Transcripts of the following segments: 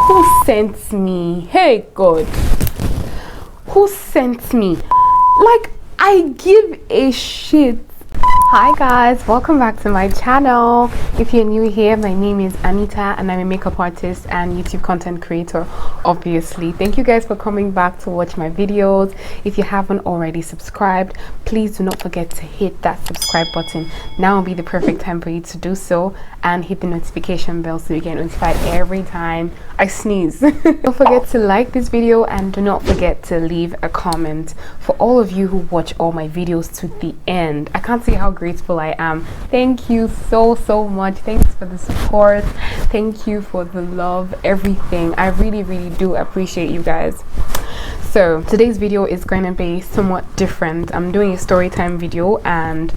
Who sent me? Hey God, who sent me? Like, I give a shit. Hi guys, welcome back to my channel. If you're new here, my name is Anita and I'm a makeup artist and YouTube content creator, obviously. Thank you guys for coming back to watch my videos. If you haven't already subscribed, please do not forget to hit that subscribe button. Now will be the perfect time for you to do so, and hit the notification bell so you get notified every time I sneeze. Don't forget to like this video and do not forget to leave a comment. For all of you who watch all my videos to the end, I can't say how grateful I am. Thank you so much. Thanks for the support. Thank you for the love, everything. I really do appreciate you guys. So today's video is going to be somewhat different. I'm doing a story time video and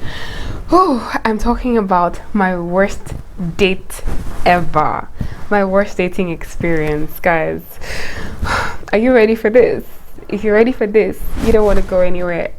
I'm talking about my worst date ever, my worst dating experience. Guys, are you ready for this? If you're ready for this, you don't want to go anywhere.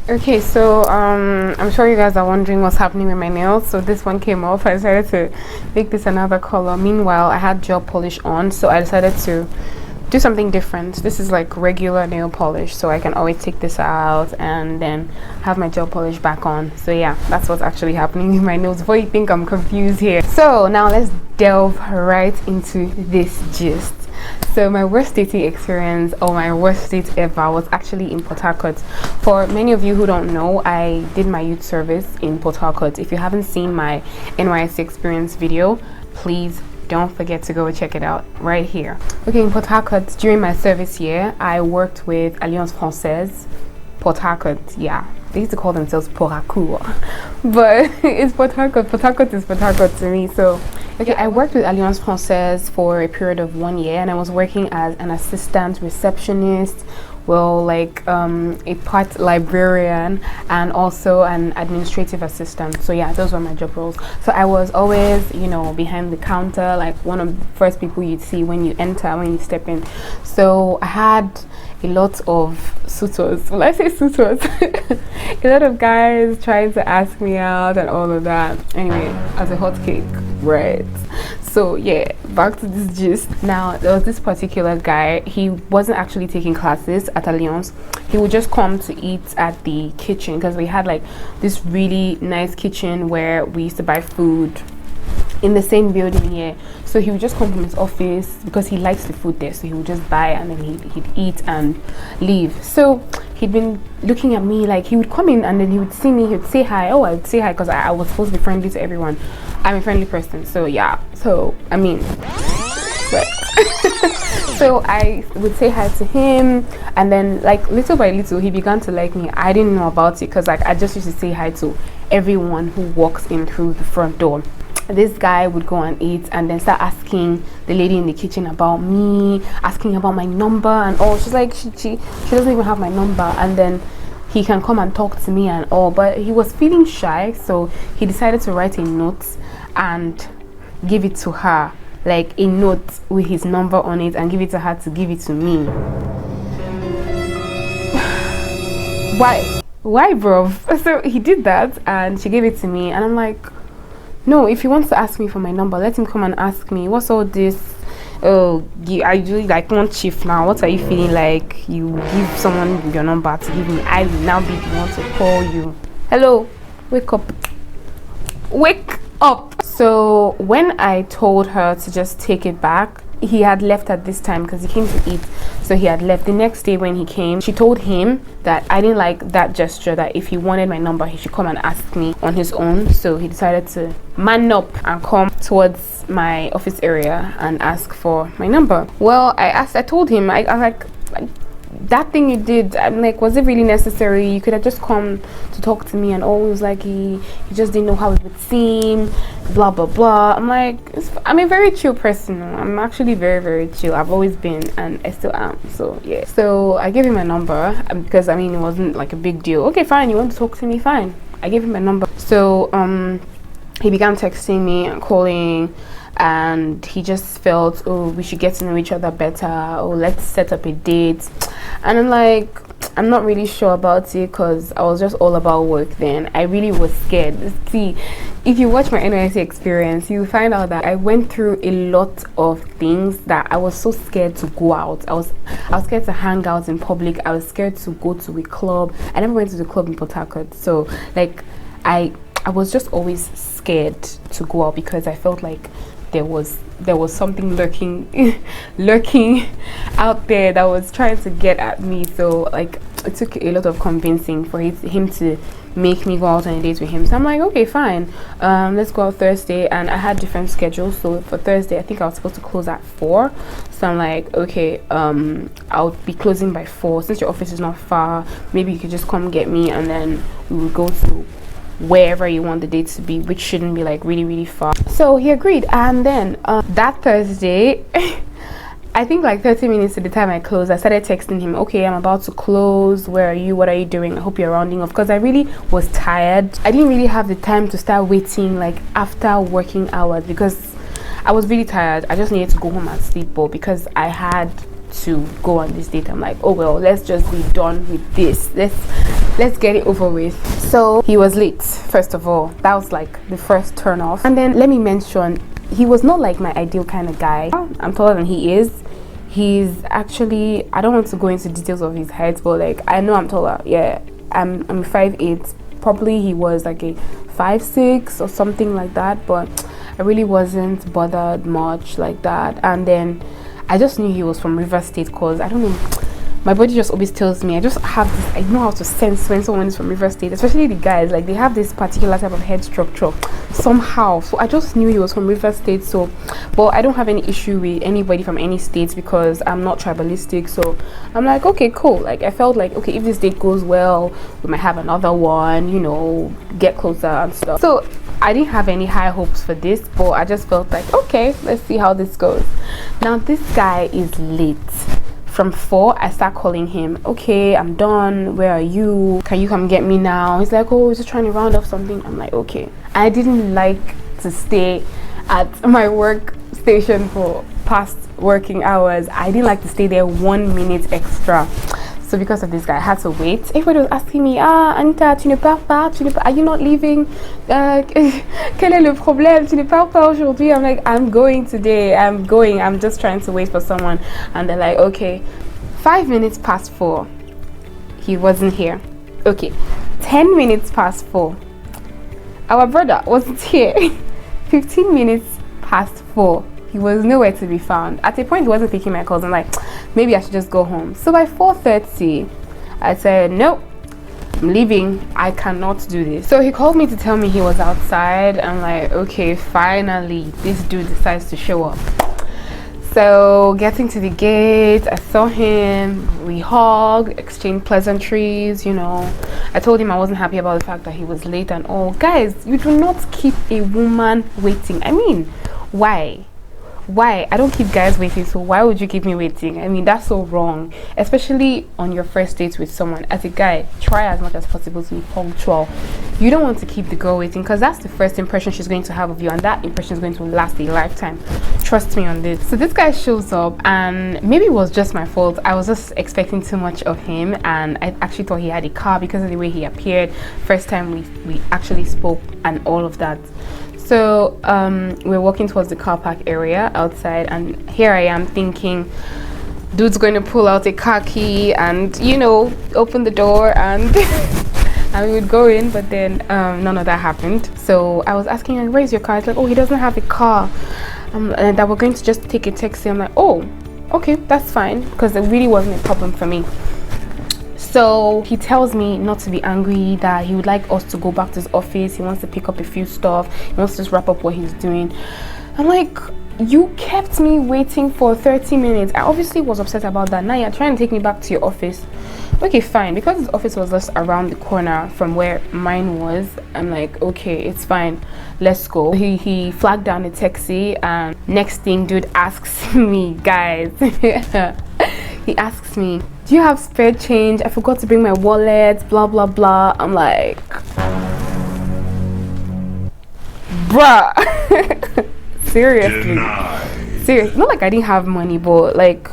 Okay, so I'm sure you guys are wondering what's happening with my nails. So this one came off. I decided to make this another color. Meanwhile, I had gel polish on, so I decided to do something different. This is like regular nail polish, so I can always take this out and then have my gel polish back on. So yeah, that's what's actually happening with my nails before you think I'm confused here. So now let's delve right into this gist. So my worst dating experience, or my worst date ever, was actually in Port Harcourt. For many of you who don't know, I did my youth service in Port Harcourt. If you haven't seen my NYSC experience video, please don't forget to go check it out right here. Okay, in Port Harcourt, during my service year, I worked with Alliance Française Port Harcourt. Yeah, they used to call themselves Port Harcourt, but it's Port Harcourt. Port Harcourt is Port Harcourt to me. So okay, I worked with Alliance Française for a period of 1 year, and I was working as an assistant receptionist, well, like a part librarian and also an administrative assistant. So yeah, those were my job roles. So I was always, you know, behind the counter, like one of the first people you'd see when you enter, when you step in. So I had a lot of suitors. Well, I say suitors. A lot of guys trying to ask me out and all of that. Anyway, as a hot cake, right? So yeah, back to this gist. Now, there was this particular guy. He wasn't actually taking classes at Alliance. He would just come to eat at the kitchen, because we had like this really nice kitchen where we used to buy food in the same building here. So he would just come from his office because he likes the food there, so he would just buy and then he'd eat and leave. So he'd been looking at me, like he would come in and then he would see me, he would say hi. Oh, I would say hi because I was supposed to be friendly to everyone. I'm a friendly person, so yeah. So I mean, but so I would say hi to him, and then like little by little he began to like me. I didn't know about it because like I just used to say hi to everyone who walks in through the front door. This guy would go and eat and then start asking the lady in the kitchen about me, asking about my number and all. She's like, she doesn't even have my number, and then he can come and talk to me and all, but he was feeling shy, so he decided to write a note and give it to her, like a note with his number on it, and give it to her to give it to me. Why bro? So he did that and she gave it to me, and I'm like, no, if he wants to ask me for my number, let him come and ask me. What's all this? Oh, I do like one chief now. What are you feeling like? You give someone your number to give me, I will now be the one to call you. Hello, wake up. Wake up. So when I told her to just take it back, he had left at this time because he came to eat, so he had left. The next day when he came, she told him that I didn't like that gesture, that if he wanted my number he should come and ask me on his own. So he decided to man up and come towards my office area and ask for my number. Well, I told him, I was like, that thing you did, I'm like, was it really necessary? You could have just come to talk to me and all. He was like, he just didn't know how it would seem, blah blah blah. I'm like, I'm a very chill person. I'm actually very chill. I've always been, and I still am. So yeah, so I gave him my number because I mean it wasn't like a big deal. Okay, fine, you want to talk to me, fine. I gave him my number. So he began texting me and calling, and he just felt, oh, we should get to know each other better, or let's set up a date. And I'm like, I'm not really sure about it, because I was just all about work then. I really was scared. See, if you watch my NYSC experience, you find out that I went through a lot of things that I was so scared to go out. I was scared to hang out in public. I was scared to go to a club. I never went to the club in Port Harcourt. So like I was just always scared to go out, because I felt like there was something lurking out there that was trying to get at me. So like it took a lot of convincing for him to make me go out on a date with him. So I'm like, okay, fine, let's go out Thursday. And I had different schedules, so for Thursday I think I was supposed to close at 4. So I'm like, okay, I'll be closing by 4. Since your office is not far, maybe you could just come get me, and then we will go to wherever you want the date to be, which shouldn't be like really far. So he agreed, and then that Thursday I think like 30 minutes to the time I closed, I started texting him, okay, I'm about to close, where are you, what are you doing, I hope you're rounding off, because I really was tired. I didn't really have the time to start waiting like after working hours, because I was really tired. I just needed to go home and sleep, but because I had to go on this date, I'm like, oh well, let's just be done with this, let's get it over with. So he was late. First of all, that was like the first turn off. And then let me mention, he was not like my ideal kind of guy. I'm taller than he is. He's actually, I don't want to go into details of his height, but like I know I'm taller. Yeah, I'm 5'8". Probably he was like a 5'6" or something like that, but I really wasn't bothered much like that. And then I just knew he was from River State, because I don't know, my body just always tells me, I just have this, I know how to sense when someone is from River State, especially the guys, like they have this particular type of head structure somehow. So I just knew he was from River State. So, but I don't have any issue with anybody from any states, because I'm not tribalistic. So I'm like, okay, cool. Like I felt like, okay, if this date goes well, we might have another one, you know, get closer and stuff. So I didn't have any high hopes for this, but I just felt like, okay, let's see how this goes. Now this guy is late. From 4, I start calling him, okay, I'm done, where are you, can you come get me now? He's like, oh, just trying to round off something. I'm like, okay. I didn't like to stay at my work station for past working hours. I didn't like to stay there 1 minute extra. So because of this guy, I had to wait. Everybody was asking me, Anita, tu ne pars pas? Are you not leaving? Quel est le problème? Tu ne pars pas aujourd'hui? I'm like, I'm going today. I'm going. I'm just trying to wait for someone. And they're like, okay. 5 minutes past 4. He wasn't here. Okay. 10 minutes past 4. Our brother wasn't here. 15 minutes past 4. He was nowhere to be found. At a point, he wasn't picking my calls. I'm like, maybe I should just go home. So by 4:30, I said, nope, I'm leaving. I cannot do this. So he called me to tell me he was outside. I'm like, okay, finally, this dude decides to show up. So getting to the gate, I saw him, we hugged, exchanged pleasantries, you know. I told him I wasn't happy about the fact that he was late and all. Guys, you do not keep a woman waiting. I mean, why? I don't keep guys waiting, so why would you keep me waiting? I mean, that's so wrong, especially on your first date with someone. As a guy, try as much as possible to be punctual. You don't want to keep the girl waiting, because that's the first impression she's going to have of you, and that impression is going to last a lifetime. Trust me on this. So this guy shows up, and maybe it was just my fault. I was just expecting too much of him, and I actually thought he had a car because of the way he appeared. First time we actually spoke and all of that. So we're walking towards the car park area outside, and here I am thinking, dude's going to pull out a car key and, you know, open the door and and we would go in, but then none of that happened. So I was asking him, where's your car? He's like, oh, he doesn't have a car, and that we're going to just take a taxi. I'm like, oh, okay, that's fine, because it really wasn't a problem for me. So he tells me not to be angry, that he would like us to go back to his office. He wants to pick up a few stuff. He wants to just wrap up what he's doing. I'm like, you kept me waiting for 30 minutes. I obviously was upset about that. Now you're trying to take me back to your office. Okay, fine. Because his office was just around the corner from where mine was, I'm like, okay, it's fine. Let's go. He flagged down the taxi, and next thing, dude asks me, guys, he asks me, do you have spare change? I forgot to bring my wallet, blah, blah, blah. I'm like, bruh. Seriously. Seriously, not like I didn't have money, but like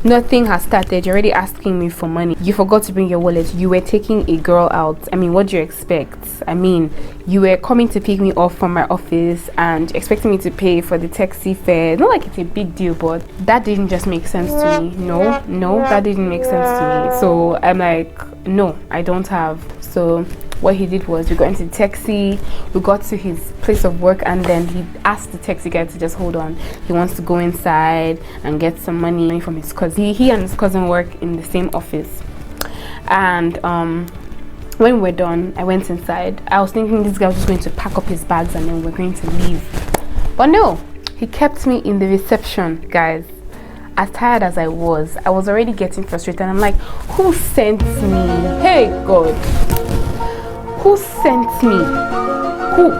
nothing has started. You're already asking me for money. You forgot to bring your wallet. You were taking a girl out. I mean, what do you expect? I mean, you were coming to pick me up from my office and expecting me to pay for the taxi fare. Not like it's a big deal, but that didn't just make sense to me. No, that didn't make sense to me. So I'm like, no, I don't have. So what he did was we got into the taxi, we got to his place of work, and then he asked the taxi guy to just hold on. He wants to go inside and get some money from his cousin. He and his cousin work in the same office. And when we're done, I went inside. I was thinking this guy was just going to pack up his bags and then we're going to leave. But no, he kept me in the reception, guys. As tired as I was already getting frustrated. I'm like, who sent me? Hey God, who sent me? Who?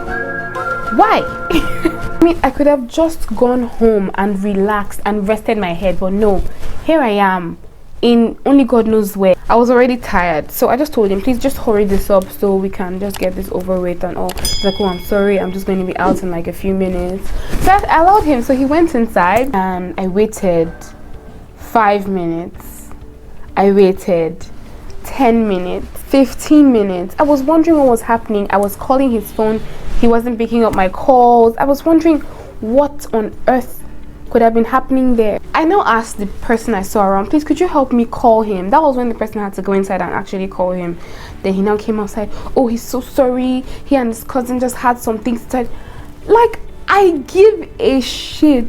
Why? I mean, I could have just gone home and relaxed and rested my head, but no, here I am in only God knows where. I was already tired, so I just told him, please just hurry this up so we can just get this over with and all. He's like, oh, I'm sorry, I'm just going to be out in like a few minutes. So I allowed him. So he went inside and I waited 5 minutes. I waited 10 minutes, 15 minutes. I was wondering what was happening. I was calling his phone. He wasn't picking up my calls. I was wondering what on earth could have been happening there. I now asked the person I saw around, please could you help me call him? That was when the person had to go inside and actually call him. Then he now came outside. Oh, he's so sorry. He and his cousin just had some things to say. Like, I give a shit.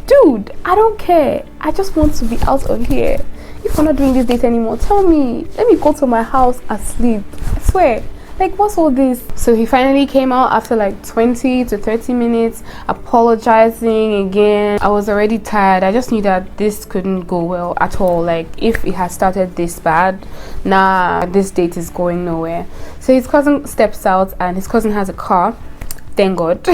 Dude, I don't care. I just want to be out of here. If we're not doing this date anymore, tell me. Let me go to my house and sleep. I swear. Like, what's all this? So he finally came out after like 20 to 30 minutes, apologizing again. I was already tired. I just knew that this couldn't go well at all. Like, if it had started this bad, nah, this date is going nowhere. So his cousin steps out and his cousin has a car. Thank God.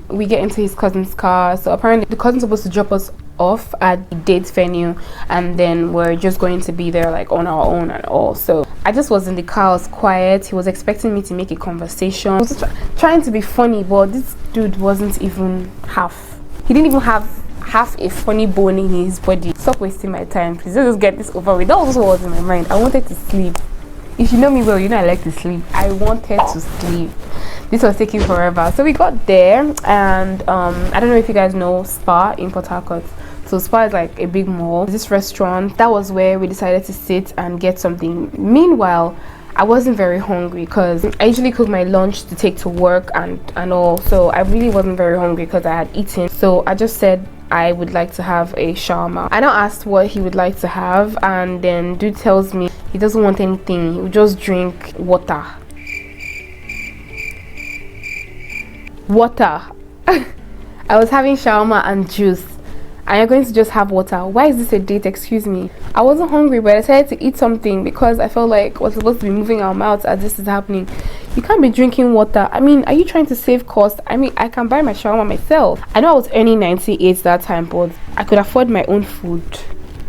We get into his cousin's car. So apparently the cousin's supposed to drop us off at the date venue, and then we're just going to be there like on our own and all. So I just was in the car. I was quiet. He was expecting me to make a conversation. I was trying to be funny, but this dude wasn't even half. He didn't even have half a funny bone in his body. Stop wasting my time, please. Let's just get this over with. That was what was in my mind. I wanted to sleep. If you know me well, you know I like to sleep. I wanted to sleep. This was taking forever. So we got there, and I don't know if you guys know Spa in Port Harcourt. So Spa is like a big mall. This restaurant, that was where we decided to sit and get something. Meanwhile, I wasn't very hungry because I usually cook my lunch to take to work and all. So I really wasn't very hungry because I had eaten. So I just said I would like to have a shawarma. I now asked what he would like to have, and then dude tells me he doesn't want anything. He would just drink water. Water. I was having shawarma and juice, and you're going to just have water. Why is this a date? Excuse me. I wasn't hungry, but I decided to eat something because I felt like we're supposed to be moving our mouths as this is happening. You can't be drinking water. I mean, are you trying to save cost? I mean, I can buy my shawarma myself. I know I was earning 98 that time, but I could afford my own food.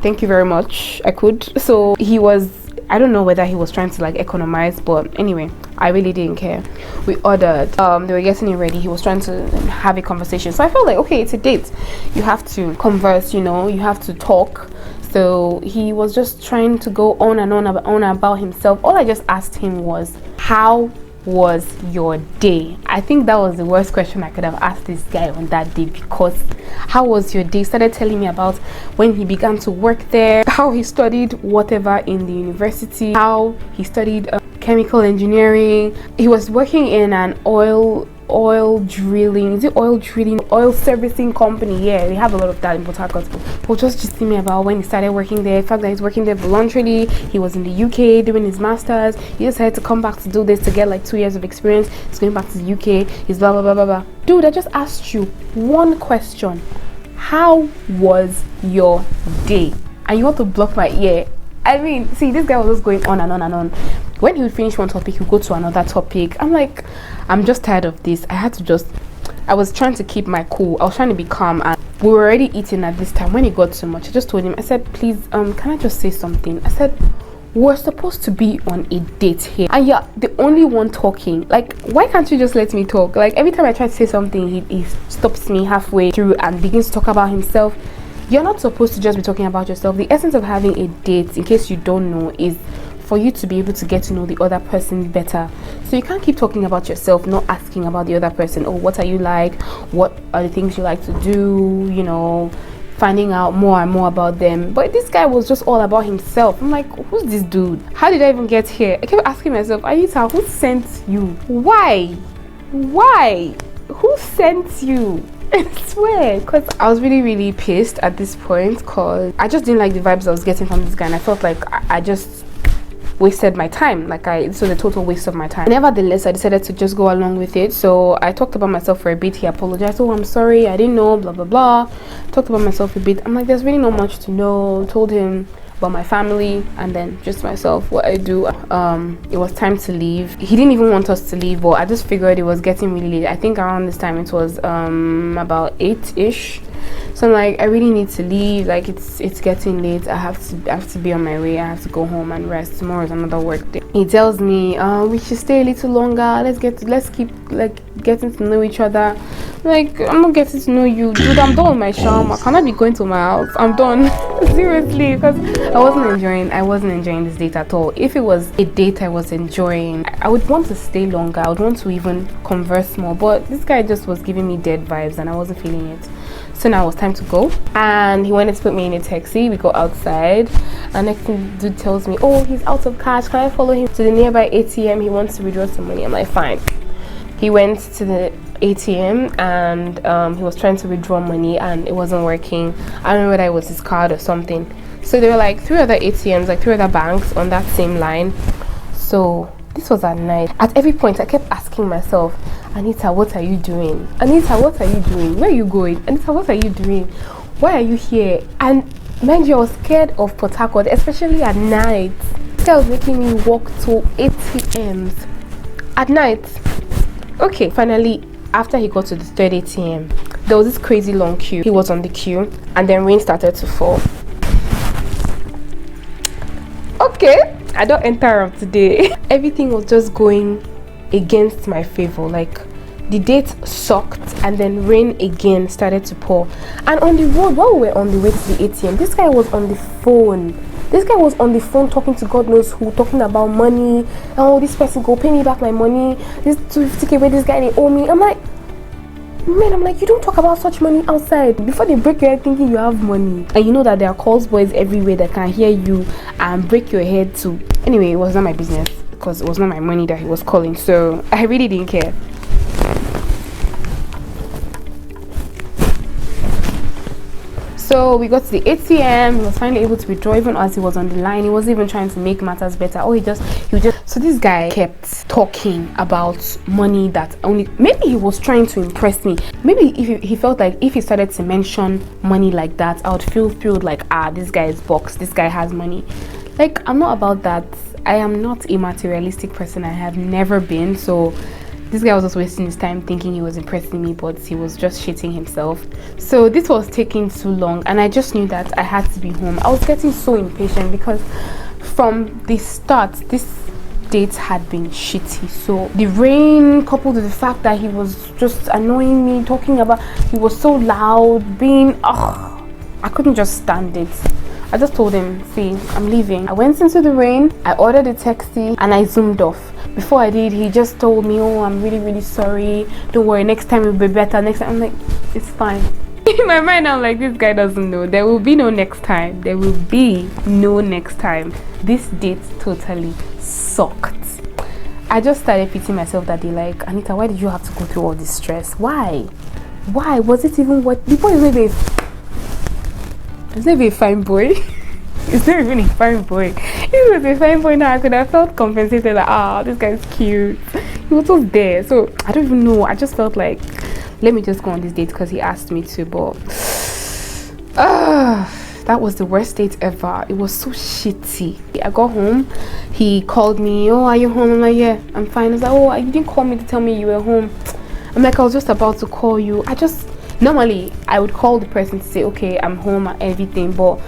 Thank you very much. I could. So he was, I don't know whether he was trying to like economize, but anyway, I really didn't care. We ordered. They were getting it ready. He was trying to have a conversation. So I felt like, okay, it's a date. You have to converse, you know, you have to talk. So he was just trying to go on and on about himself. All I just asked him was, how was your day? I think that was the worst question I could have asked this guy on that day, because how was your day? He started telling me about when he began to work there, how he studied whatever in the university, how he studied chemical engineering. He was working in an oil drilling, oil servicing company. Yeah, we have a lot of that in Port Harcourt. But just see me about when he started working there, the fact that he's working there voluntarily. He was in the UK doing his masters. He decided to come back to do this to get like 2 years of experience. He's going back to the UK. He's blah blah blah blah blah. Dude, I just asked you one question. How was your day? And you want to block my ear? I mean, see, this guy was just going on and on and on. When he would finish one topic, he would go to another topic. I'm like, I'm just tired of this. I was trying to keep my cool. I was trying to be calm, and we were already eating at this time. When it got too much, I just told him, I said, please, can I just say something? I said, we're supposed to be on a date here, and you're the only one talking. Like, why can't you just let me talk? Like, every time I try to say something, he stops me halfway through and begins to talk about himself. You're not supposed to just be talking about yourself. The essence of having a date, in case you don't know, is for you to be able to get to know the other person better. So you can't keep talking about yourself, not asking about the other person. Oh, what are you like? What are the things you like to do? You know, finding out more and more about them. But this guy was just all about himself. I'm like, who's this dude? How did I even get here? I kept asking myself, Anita, who sent you? Why? Who sent you? I swear, because I was really pissed at this point, because I just didn't like the vibes I was getting from this guy, and I felt like I just wasted my time. Like, this was a total waste of my time. Nevertheless, I decided to just go along with it. So I talked about myself for a bit. He apologized. Oh, I'm sorry, I didn't know, blah blah blah. Talked about myself a bit. I'm like, there's really not much to know. Told him about my family and then just myself, what I do. It was time to leave. He didn't even want us to leave, but I just figured it was getting really late. I think around this time it was about 8ish. So I'm like, I really need to leave. Like, it's getting late. I have to be on my way. I have to go home and rest. Tomorrow is another work day. He tells me, we should stay a little longer. Let's keep like getting to know each other. Like, I'm not getting to know you, dude. I'm done with my charm. I cannot be going to my house. I'm done. Seriously, because I wasn't enjoying this date at all. If it was a date I was enjoying, I would want to stay longer. I would want to even converse more. But this guy just was giving me dead vibes, and I wasn't feeling it. So now it was time to go, and he wanted to put me in a taxi. We go outside, and next thing the dude tells me, oh, he's out of cash, can I follow him to the nearby ATM? He wants to withdraw some money. I'm like, fine. He went to the ATM, and he was trying to withdraw money, and it wasn't working. I don't know whether it was his card or something. So there were like 3 other ATMs, like 3 other banks on that same line. So this was at night. At every point I kept asking myself, Anita, what are you doing? Anita, what are you doing? Where are you going? Anita, what are you doing? Why are you here? And mind you, I was scared of Port Harcourt, especially at night. This guy was making me walk to ATMs at night. Okay, finally, after he got to the 3rd ATM, there was this crazy long queue. He was on the queue, and then rain started to fall. Okay, I don't enter up today. Everything was just going against my favor. Like, the date sucked, and then rain again started to pour. And on the road, while we were on the way to the ATM, this guy was on the phone. This guy was on the phone talking to God knows who, talking about money. Oh, this person go pay me back my money. This 250k where this guy they owe me. I'm like, man, you don't talk about such money outside. Before they break your head thinking you have money. And you know that there are calls boys everywhere that can hear you and break your head too. Anyway, it was not my business, because it was not my money that he was calling. So I really didn't care. So we got to the ATM. He was finally able to withdraw, even as he was on the line. He wasn't even trying to make matters better. Oh, he just. So this guy kept talking about money that maybe he was trying to impress me. Maybe if he felt like if he started to mention money like that, I would feel like, this guy is boxed. This guy has money. Like, I'm not about that. I am not a materialistic person. I have never been. So this guy was just wasting his time thinking he was impressing me, but he was just shitting himself. So this was taking too long, and I just knew that I had to be home. I was getting so impatient because from the start, this date had been shitty. So the rain coupled with the fact that he was just annoying me, he was so loud, I couldn't just stand it. I just told him, see, I'm leaving. I went into the rain, I ordered a taxi, and I zoomed off. Before I did, he just told me, oh, I'm really sorry. Don't worry, next time it will be better. Next time, I'm like, it's fine. In my mind, I'm like, this guy doesn't know. There will be no next time. There will be no next time. This date totally sucked. I just started pitying myself that day, like, Anita, why did you have to go through all this stress? Why? Was it even what? The boy is not a fine boy. It's not even a fine boy. If it was a fine boy now, I could have felt compensated, like, this guy's cute. He was just there. So I don't even know. I just felt like, let me just go on this date because he asked me to. But that was the worst date ever. It was so shitty. I got home. He called me. Oh, are you home? I'm like, yeah, I'm fine. I was like, oh, you didn't call me to tell me you were home. I'm like, I was just about to call you. Normally I would call the person to say, okay, I'm home and everything, but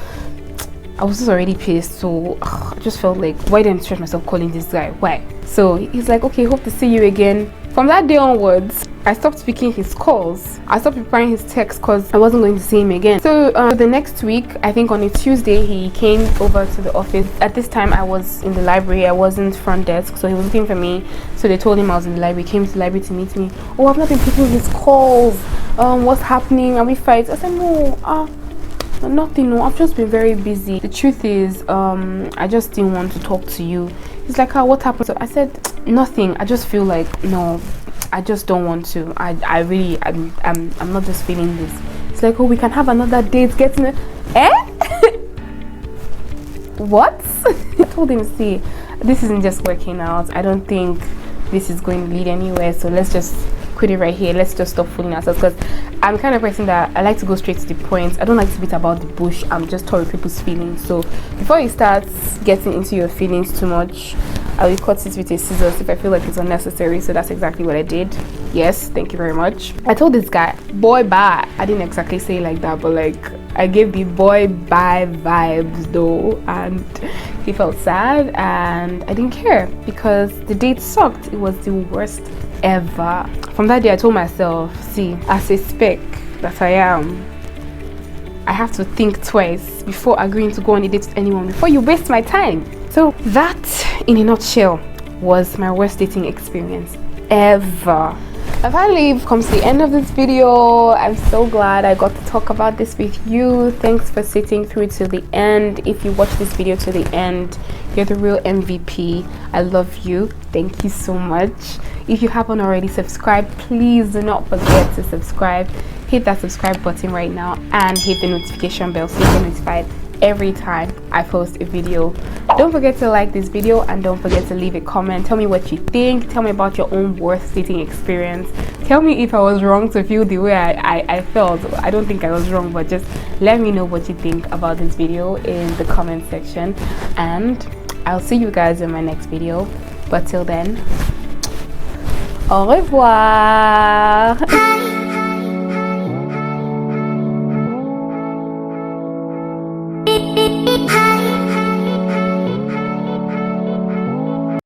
I was just already pissed, so I just felt like, why didn't I stress myself calling this guy? Why? So he's like, okay, hope to see you again. From that day onwards, I stopped picking his calls. I stopped replying his texts because I wasn't going to see him again. So the next week, I think on a Tuesday, he came over to the office. At this time, I was in the library. I wasn't front desk, so he was looking for me. So they told him I was in the library. He came to the library to meet me. Oh, I've not been picking his calls. What's happening? Are we fighting? I said, no, nothing. No, I've just been very busy. The truth is, I just didn't want to talk to you. He's like, what happened? So I said, nothing. I just feel like, no, I just don't want to. I'm not just feeling this. It's like, oh, we can have another date. What? I told him, see, this isn't just working out. I don't think this is going to lead anywhere. So let's just quit it right here. Let's just stop fooling ourselves, because I'm the kind of person that I like to go straight to the point. I don't like to beat about the bush. I'm just toying with people's feelings. So before you start getting into your feelings too much, I will cut it with a scissors if I feel like it's unnecessary. So that's exactly what I did. Yes, thank you very much. I told this guy, boy bye. I didn't exactly say it like that, but like I gave the boy bye vibes though, and he felt sad, and I didn't care because the date sucked. It was the worst ever. From that day, I told myself, see, as a spec that I am, I have to think twice before agreeing to go on a date with anyone, before you waste my time. So that, in a nutshell, was my worst dating experience ever. And finally, we've come to the end of this video. I'm so glad I got to talk about this with you. Thanks for sitting through to the end. If you watch this video to the end, you're the real MVP. I love you. Thank you so much. If you haven't already subscribed, please do not forget to subscribe. Hit that subscribe button right now and hit the notification bell so you get notified every time I post a video. Don't forget to like this video and don't forget to leave a comment. Tell me what you think. Tell me about your own worst dating experience. Tell me if I was wrong to feel the way I felt. I don't think I was wrong, but just let me know what you think about this video in the comment section, and I'll see you guys in my next video. But till then, au revoir.